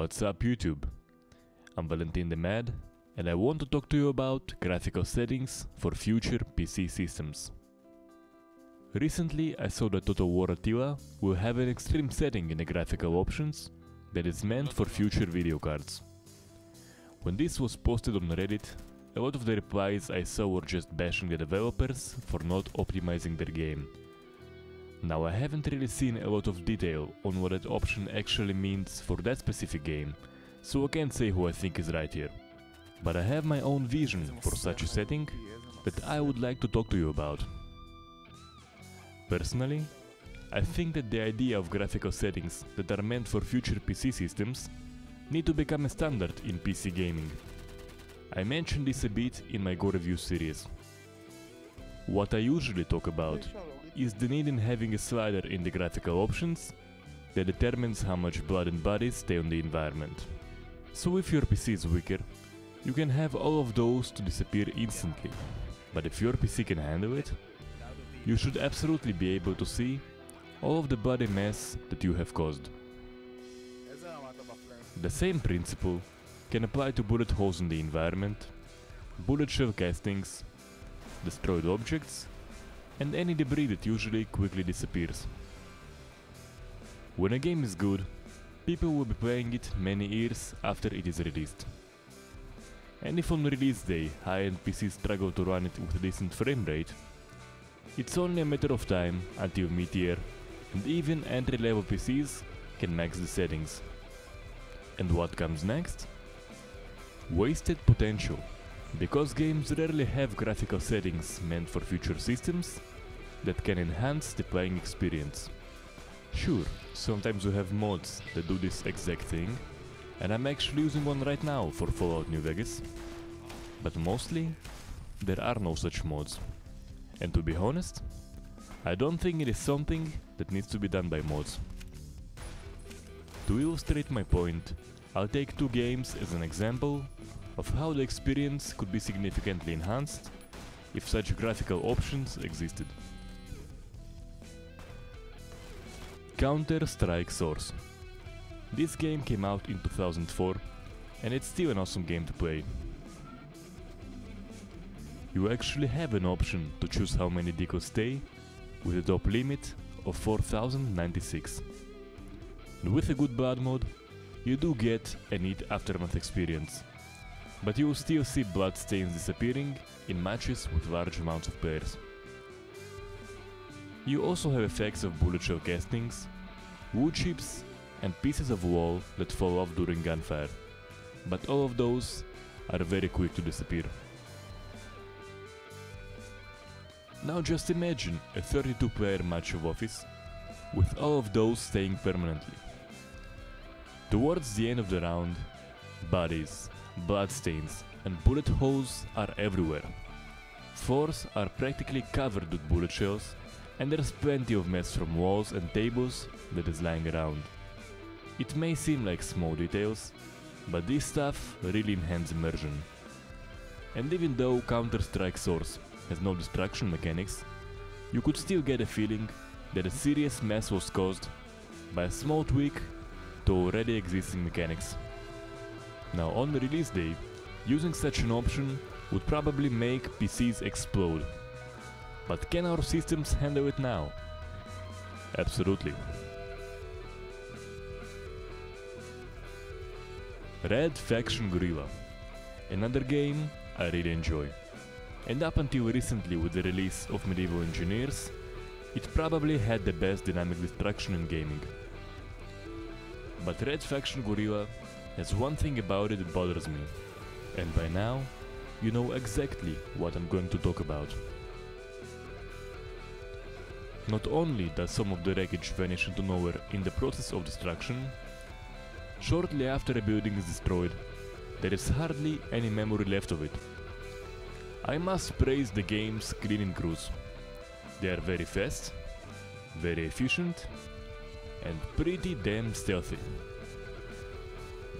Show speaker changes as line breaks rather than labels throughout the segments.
What's up YouTube? I'm Valentin the Mad, and I want to talk to you about graphical settings for future PC systems. Recently I saw that Total War Attila will have an extreme setting in the graphical options that is meant for future video cards. When this was posted on Reddit, a lot of the replies I saw were just bashing the developers for not optimizing their game. Now I haven't really seen a lot of detail on what that option actually means for that specific game, so I can't say who I think is right here. But I have my own vision for such a setting that I would like to talk to you about. Personally, I think that the idea of graphical settings that are meant for future PC systems need to become a standard in PC gaming. I mentioned this a bit in my Gore review series. What I usually talk about is the need in having a slider in the graphical options that determines how much blood and bodies stay on the environment. So if your PC is weaker, you can have all of those to disappear instantly, but if your PC can handle it, you should absolutely be able to see all of the bloody mess that you have caused. The same principle can apply to bullet holes in the environment, bullet shell castings, destroyed objects, and any debris that usually quickly disappears. When a game is good, people will be playing it many years after it is released. And if on release day high-end PCs struggle to run it with a decent frame rate, it's only a matter of time until mid-tier and even entry-level PCs can max the settings. And what comes next? Wasted potential. Because games rarely have graphical settings meant for future systems that can enhance the playing experience. Sure, sometimes we have mods that do this exact thing, and I'm actually using one right now for Fallout New Vegas. But mostly, there are no such mods. And to be honest, I don't think it is something that needs to be done by mods. To illustrate my point, I'll take two games as an example of how the experience could be significantly enhanced if such graphical options existed. Counter-Strike Source. This game came out in 2004 and it's still an awesome game to play. You actually have an option to choose how many decals stay with a top limit of 4096. And with a good blood mode, you do get a neat aftermath experience. But you will still see blood stains disappearing in matches with large amounts of players. You also have effects of bullet shell castings, wood chips and pieces of wall that fall off during gunfire, but all of those are very quick to disappear. Now just imagine a 32-player match of Office with all of those staying permanently. Towards the end of the round, bodies, bloodstains and bullet holes are everywhere. Floors are practically covered with bullet shells, and there's plenty of mess from walls and tables that is lying around. It may seem like small details, but this stuff really enhances immersion. And even though Counter-Strike Source has no destruction mechanics, you could still get a feeling that a serious mess was caused by a small tweak to already existing mechanics. Now on the release day, using such an option would probably make PCs explode. But can our systems handle it now? Absolutely. Red Faction Guerrilla. Another game I really enjoy. And up until recently with the release of Medieval Engineers, it probably had the best dynamic destruction in gaming. But Red Faction Guerrilla has one thing about it that bothers me, and by now, you know exactly what I'm going to talk about. Not only does some of the wreckage vanish into nowhere in the process of destruction, shortly after a building is destroyed, there is hardly any memory left of it. I must praise the game's cleaning crews. They are very fast, very efficient, and pretty damn stealthy.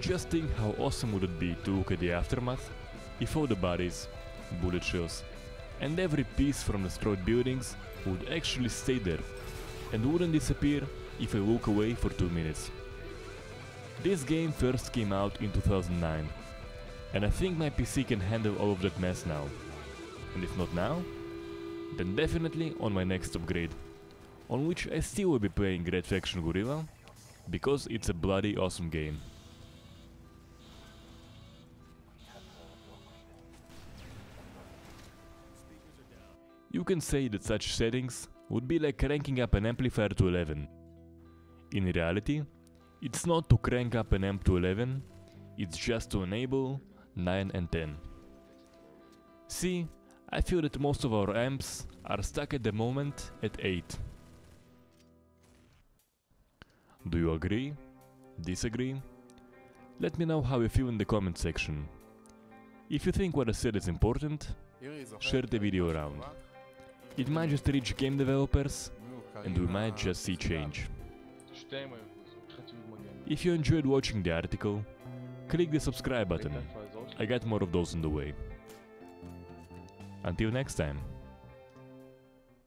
Just think how awesome would it be to look at the aftermath if all the bodies, bullet shells, and every piece from destroyed buildings would actually stay there and wouldn't disappear if I walk away for 2 minutes. This game first came out in 2009, and I think my PC can handle all of that mess now. And if not now, then definitely on my next upgrade, on which I still will be playing Red Faction Guerrilla, because it's a bloody awesome game. You can say that such settings would be like cranking up an amplifier to 11. In reality, it's not to crank up an amp to 11, it's just to enable 9 and 10. See, I feel that most of our amps are stuck at the moment at 8. Do you agree? Disagree? Let me know how you feel in the comment section. If you think what I said is important, share the video around. It might just reach game developers, and we might just see change. If you enjoyed watching the article, click the subscribe button. I got more of those on the way. Until next time.